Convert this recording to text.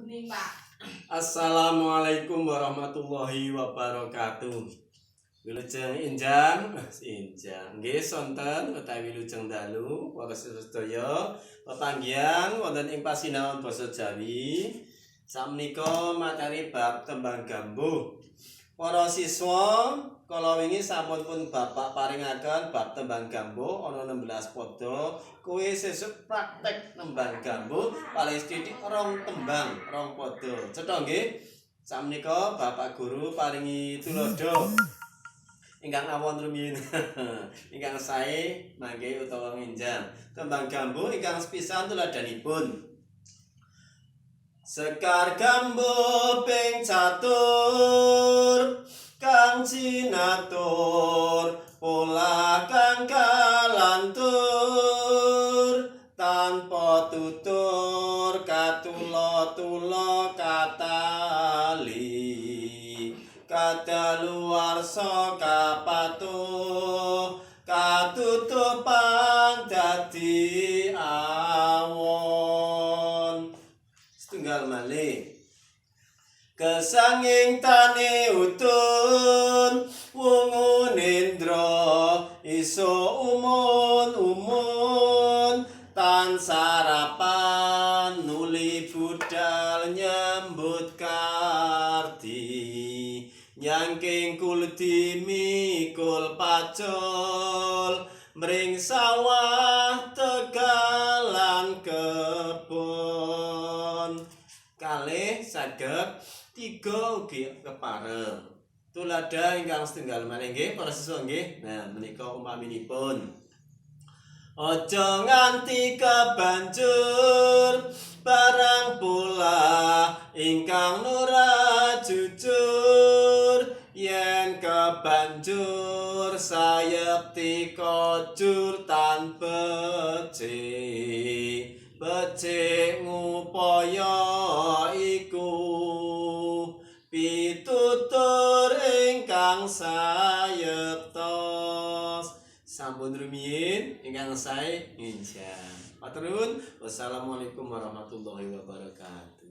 Kuning, Pak. Assalamualaikum warahmatullahi wabarakatuh. Wilujeng Injang, nggih sonten utawi wilujeng dalu para sedaya pepanggihan wonten ing pasinaon basa Jawi. Sakmenika materi bab tembang gambuh. Para siswa, kala wingi sampun pun Bapak paringaken bab tembang gambuh ana 16 pada. Kowe sesuk praktek tembang gambuh paling sithik rong tembang, rong pada. Cetha nggih? Sakmenika Bapak Guru paringi tulodo ingkang awon rumiyin. Ingkang sae mangke utawa nginjang. Tembang gambuh ingkang sepisan tuladhanipun. Sekar gambuh ping catur kang cinatur pola kang kalantur tanpa tutur katula-tula katali kadaluwarsa kapatuh katutupan dadi awon. Setunggal malih kesanging tani utun wungu nindra iso umun-umun tan sarapan nuli budal nyambut karti nyangking kuldi mikul pacul mring sawah tegalan kebon kalih saged tiga ugi kepareng tulada ingkang setunggal malih nggih para siswa nggih. Nah menika umpaminipun aja nganti kebanjur barang pula ingkang nura jujur yen kebanjur sayekti kojur tan becik becik ngupaya iku pitutur ingkang sayektos. Sampun rumiyin ingkang sae nginjang. Matur nuwun. Wassalamualaikum warahmatullahi wabarakatuh.